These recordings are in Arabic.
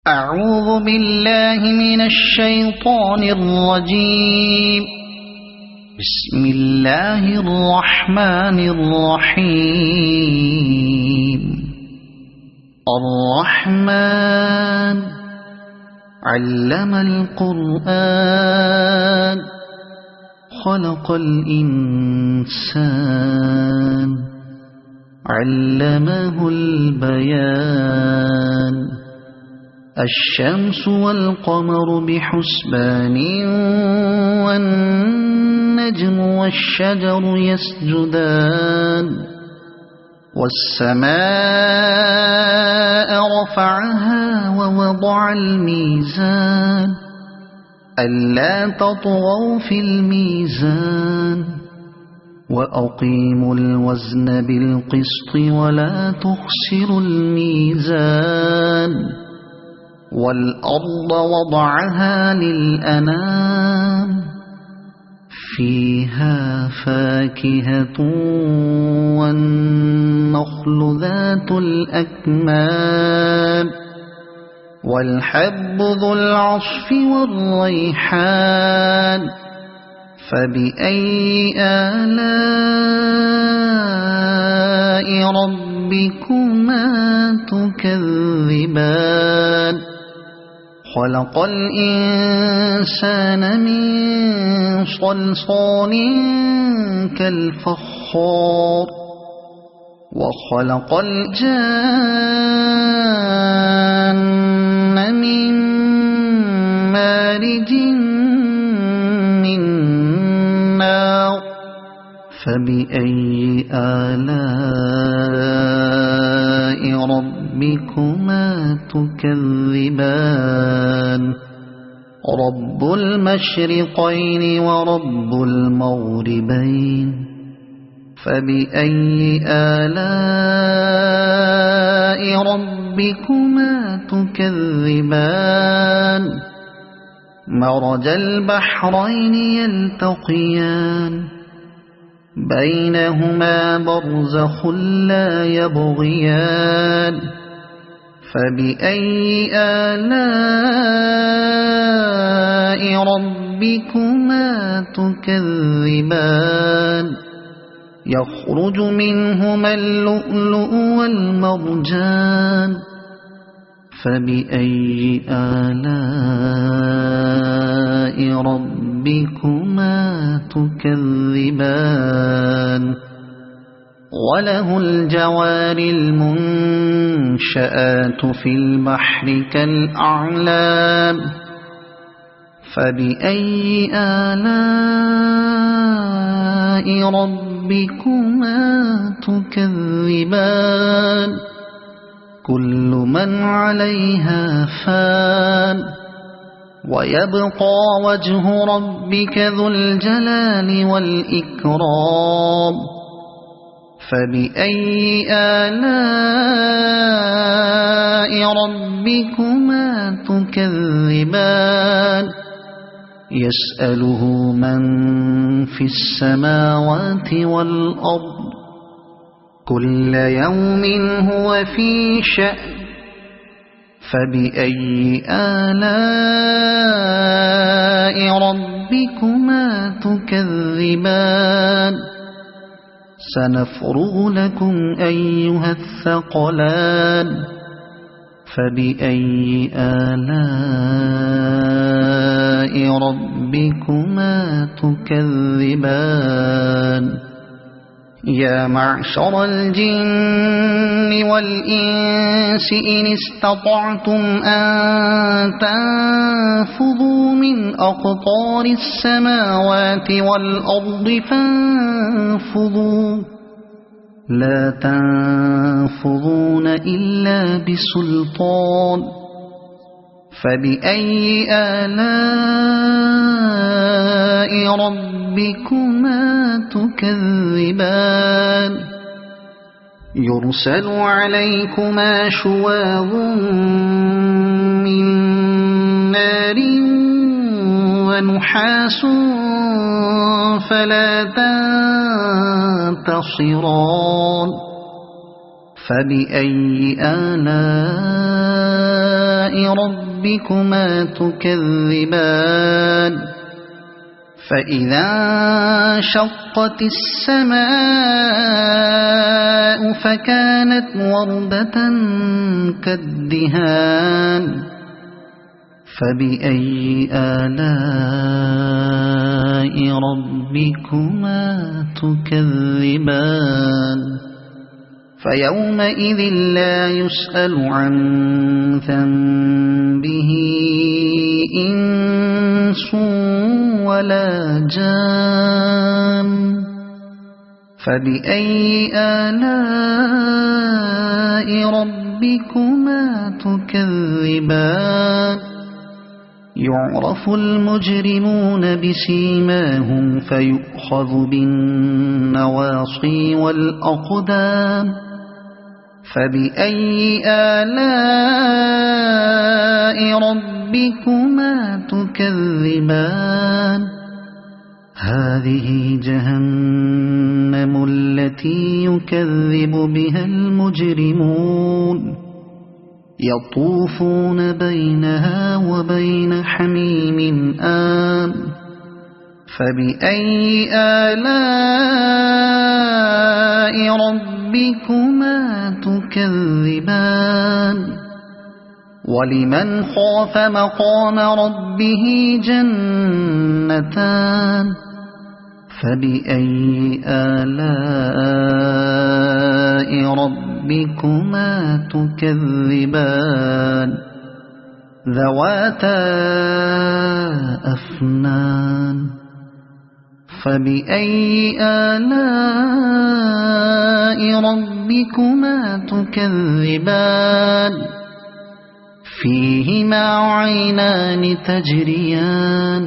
أعوذ بالله من الشيطان الرجيم. بسم الله الرحمن الرحيم. الرحمن علم القرآن خلق الإنسان علمه البيان. الشمس والقمر بحسبان والنجم والشجر يسجدان. والسماء رفعها ووضع الميزان ألا تطغوا في الميزان وأقيموا الوزن بالقسط ولا تخسروا الميزان. والأرض وضعها للأنام فيها فاكهة والنخل ذات الأكمام والحب ذو العصف والريحان. فبأي آلاء ربكما تكذبان. خلق الإنسان من صلصال كالفخار وخلق الجان من مارج من نار. فبأي آلاء ربكما تكذبان. رب المشرقين ورب المغربين. فبأي آلاء ربكما تكذبان. مرج البحرين يلتقيان بينهما برزخ لا يبغيان. فبأي آلاء ربكما تكذبان. يخرج منهما اللؤلؤ والمرجان. فبأي آلاء ربكما تكذبان. وله الجوار المنشآت في البحر كالأعلام. فبأي آلاء ربكما تكذبان. كل من عليها فان ويبقى وجه ربك ذو الجلال والإكرام. فبأي آلاء ربكما تكذبان. يسأله من في السماوات والأرض كل يوم هو في شأن. فبأي آلاء ربكما تكذبان. سنفرغ لكم أيها الثقلان. فبأي آلاء ربكما تكذبان. يا معشر الجن والإنس إن استطعتم أن تنفذوا من أقطار السماوات والأرض فانفذوا لا تنفذون إلا بسلطان. فبأي آلاء ربكما تكذبان. يرسل عليكما شواظ من نار ونحاس فلا تنتصران. فبأي آلاء ربكما تكذبان فإذا انشقت السماء فكانت وردة كالدهان فبأي آلاء ربكما تكذبان فيومئذ لا يسأل عن ذنبه إنس ولا جان فبأي آلاء ربكما تكذبان يعرف المجرمون بسيماهم فيؤخذ بالنواصي والأقدام فبأي آلاء ربكما تكذبان هذه جهنم التي يكذب بها المجرمون يطوفون بينها وبين حميم آن فبأي آلاء ربكما تكذبان ولمن خاف مقام ربه جنتان فبأي آلاء ربكما تكذبان ذواتا أفنان فبأي آلاء ربكما تكذبان فيهما عينان تجريان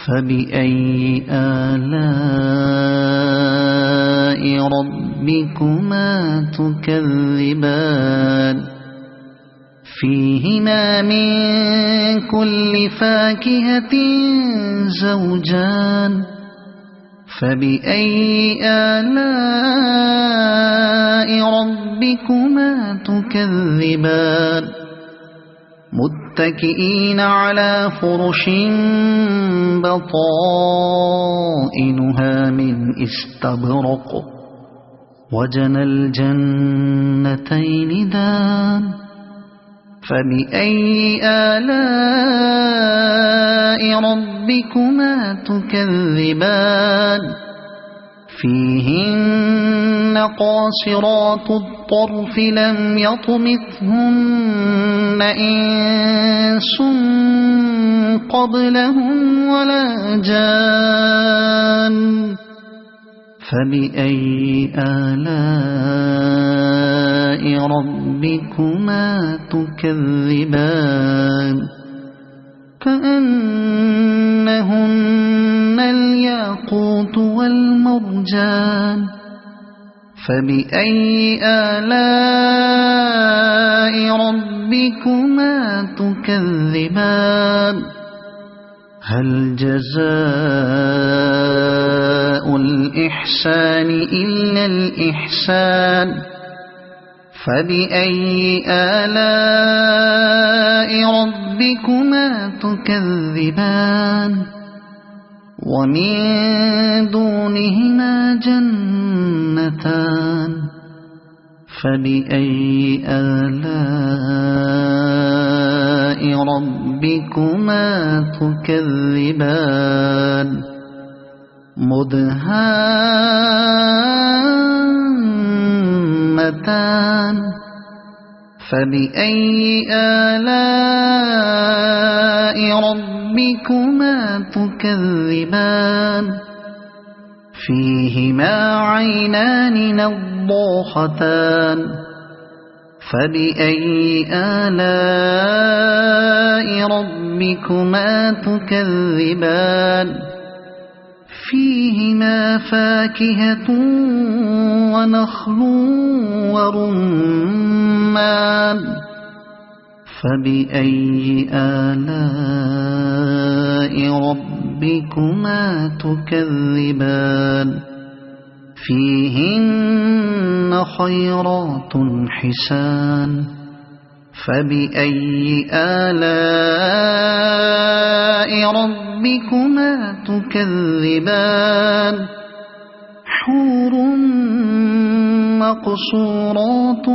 فبأي آلاء ربكما تكذبان فيهما من كل فاكهة زوجان فبأي آلاء ربكما تكذبان متكئين على فرش بطائنها من استبرق وجنى الجنتين دان فبأي آلاء ربكما تكذبان فيهن قاصرات الطرف لم يطمثهن إنس قبلهم ولا جان فبأي آلاء ربكما تكذبان كأنهن الياقوت والمرجان فبأي آلاء ربكما تكذبان هل جزاء الإحسان إلا الإحسان فبأي آلاء ربكما تكذبان ومن دونهما جنتان فبأي آلاء ربكما تكذبان مدهامتان فبأي آلاء ربكما تكذبان فيهما عينان نضاختان فبأي آلاء ربكما تكذبان فيهما فاكهة ونخل ورمان فبأي آلاء ربكما تكذبان فيهن خيرات حسان فبأي آلاء ربكما تكذبان حور مقصورات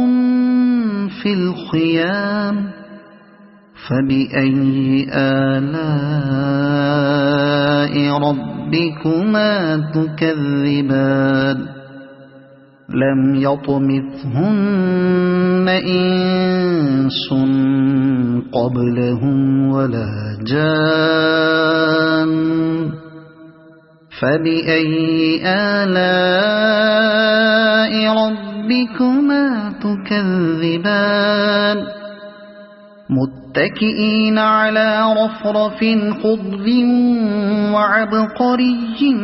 في الخيام فبأي آلاء ربكما تكذبان لم يطمثهن إنس قبلهم ولا جان فبأي آلاء ربكما تكذبان متكئين على رفرف خضر وعبقري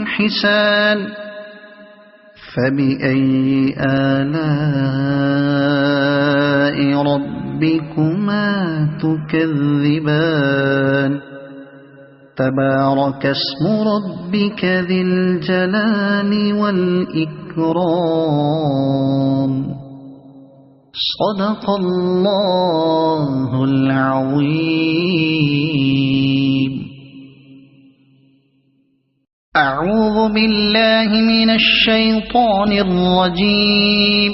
حسان فبأي آلاء ربكما تكذبان تبارك اسم ربك ذي الجلال والإكرام صدق الله العظيم. أعوذ بالله من الشيطان الرجيم.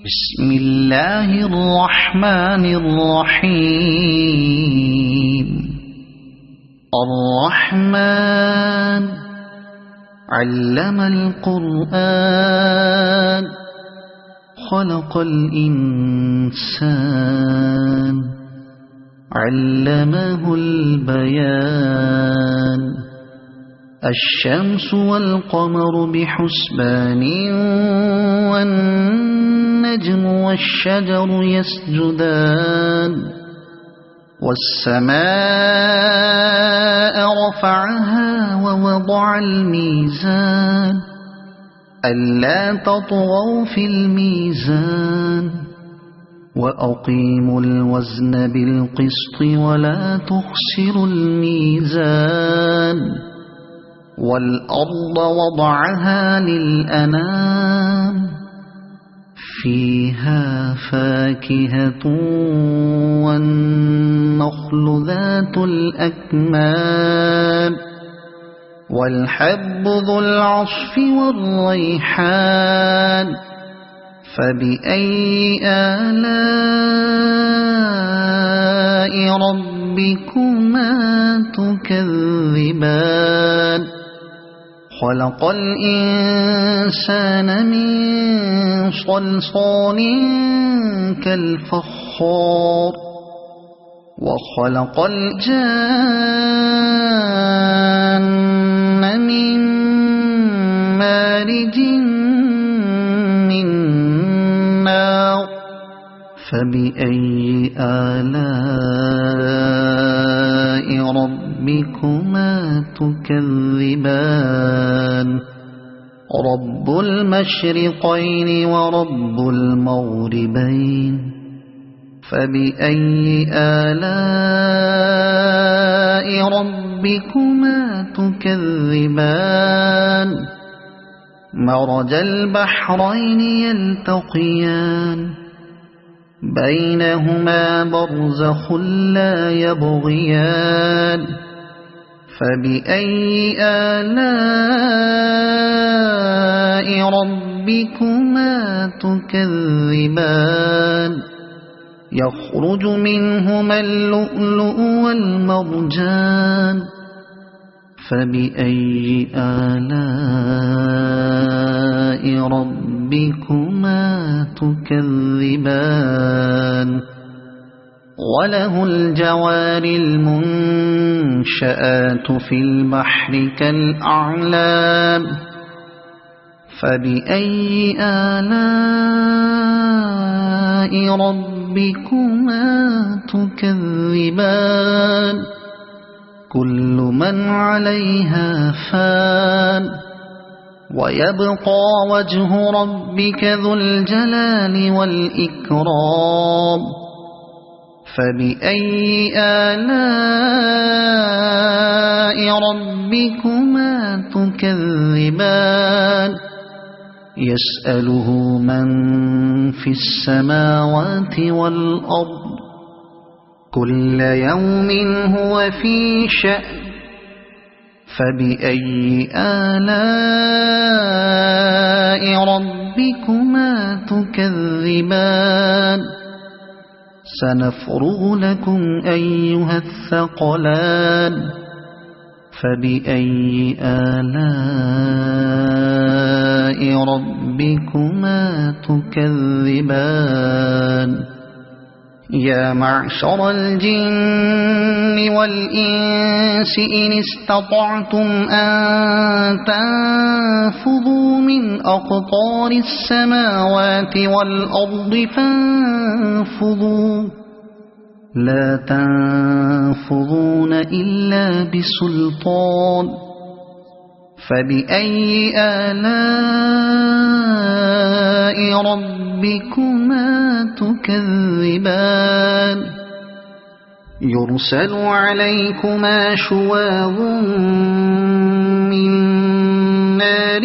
بسم الله الرحمن الرحيم. الرحمن علم القرآن خلق الإنسان علمه البيان الشمس والقمر بحسبان والنجم والشجر يسجدان والسماء رفعها ووضع الميزان ألا تطغوا في الميزان وأقيموا الوزن بالقسط ولا تخسروا الميزان والأرض وضعها للأنام فيها فاكهة والنخل ذات الأكمام والحب ذو العصف والريحان فبأي آلاء ربكما تكذبان خلق الإنسان من صلصال كالفخار وخلق الجان من مارج من نار فبأي آلاء ربكما تكذبان رب المشرقين ورب المغربين فبأي آلاء ربكما تكذبان مرج البحرين يلتقيان بينهما برزخ لا يبغيان فبأي آلاء ربكما تكذبان يخرج منهما اللؤلؤ والمرجان فبأي آلاء ربكما تكذبان وله الجوار المنشآت في البحر كالأعلام فبأي آلاء ربكما تكذبان كل من عليها فان ويبقى وجه ربك ذو الجلال والإكرام فبأي آلاء ربكما تكذبان يسأله من في السماوات والأرض كل يوم هو في شأن فبأي آلاء ربكما تكذبان سنفرغ لكم أيها الثقلان فبأي آلاء ربكما تكذبان يا معشر الجن والإنس إن استطعتم أن تنفذوا من أقطار السماوات والأرض فانفذوا لا تنفذون إلا بسلطان فبأي آلاء ربكما تكذبان يرسل عليكما شواظ من نار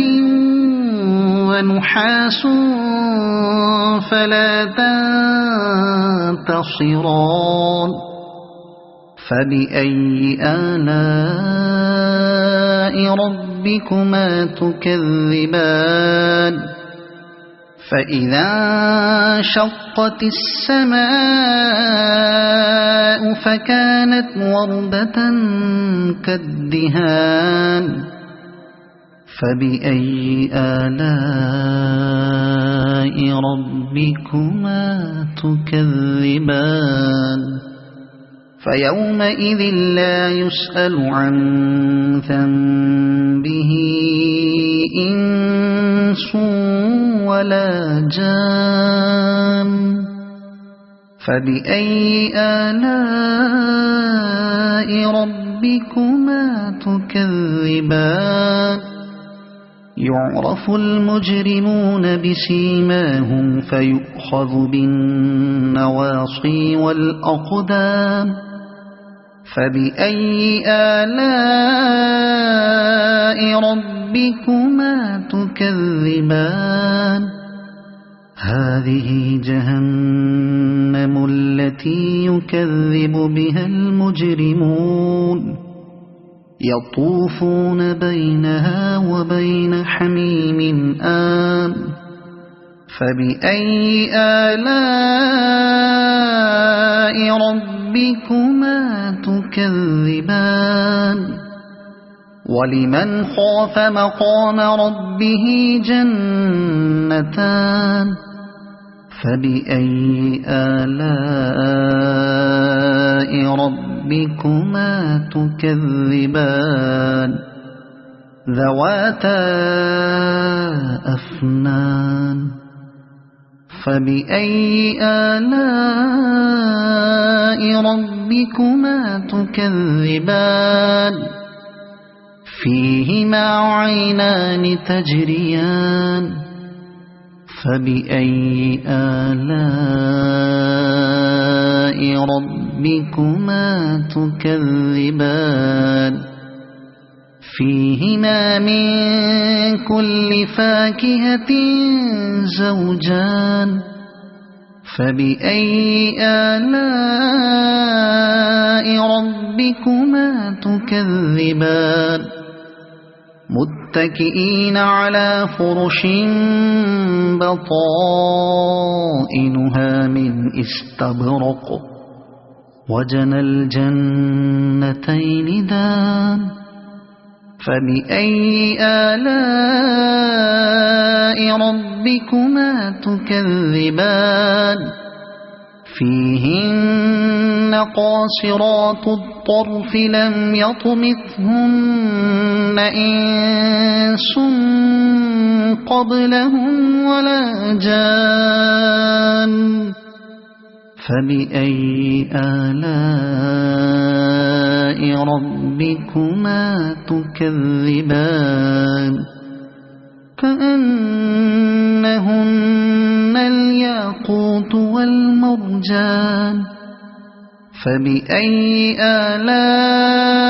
ونحاس فلا تنتصران فبأي آلاء ربكما تكذبان فإذا انشقت السماء فكانت وردة كالدهان فبأي آلاء ربكما تكذبان فيومئذ لا يسأل عن ذنبه إنس ولا جان فبأي آلاء ربكما تكذبان يعرف المجرمون بسيماهم فيؤخذ بالنواصي والأقدام فبأي آلاء ربكما تكذبان هذه جهنم التي يكذب بها المجرمون يطوفون بينها وبين حميم آن فبأي آلاء ربكما تكذبان ولمن خاف مقام ربه جنتان فبأي آلاء ربكما تكذبان ذواتا أفنان فبأي آلاء ربكما تكذبان فيهما عينان تجريان فبأي آلاء ربكما تكذبان فيهما من كل فاكهة زوجان فبأي آلاء ربكما تكذبان متكئين على فرش بطائنها من استبرق وجنى الجنتين دان فبأي آلاء ربكما تكذبان فيهن قاصرات الطرف لم يطمثهن إنس قبلهم ولا جان فبأي آلاء ربكما تكذبان كأنهن الياقوت والمرجان فبأي آلاء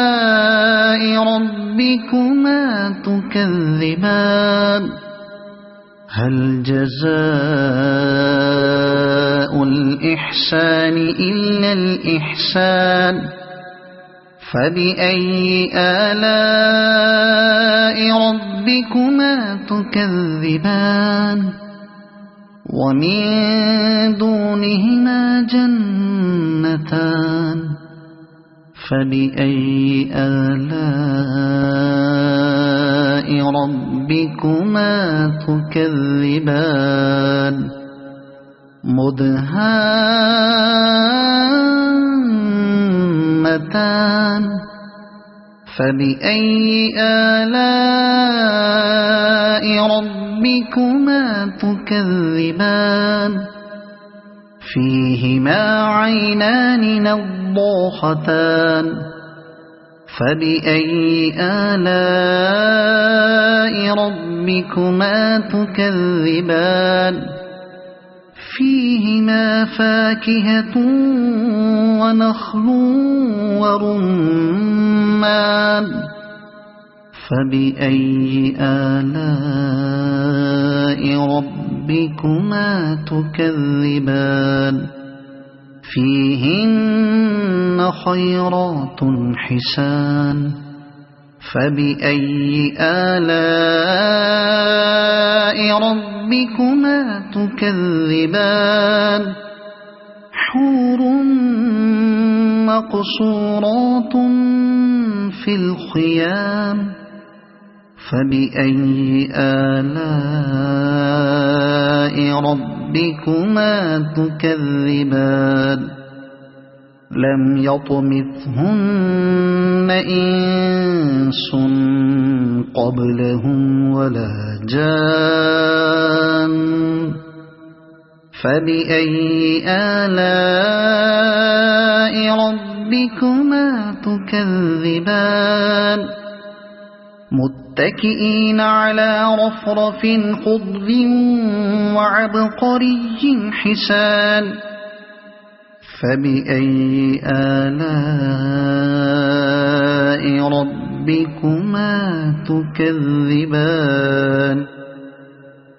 ربكما تكذبان هل جزاء الإحسان إلا الإحسان فبأي آلاء ربكما تكذبان ومن دونهما جنتان فبأي آلاء ربكما تكذبان مدهامتان فبأي آلاء ربكما تكذبان فيهما عينان نضاختان فبأي آلاء ربكما تكذبان فيهما فاكهة ونخل ورمان فبأي آلاء ربكما تكذبان فيهن خيرات حسان فبأي آلاء ربكما تكذبان حور مقصورات في الخيام فبأي آلاء ربكما تكذبان لم يطمثهن إنس قبلهم ولا جان فبأي آلاء ربكما تكذبان متكئين على رفرف خضر وعبقري حسان فبأي آلاء ربكما تكذبان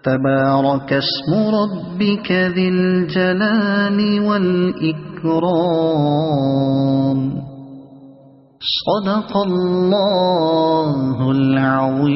تبارك اسم ربك ذي الجلال والإكرام صدق الله العظيم.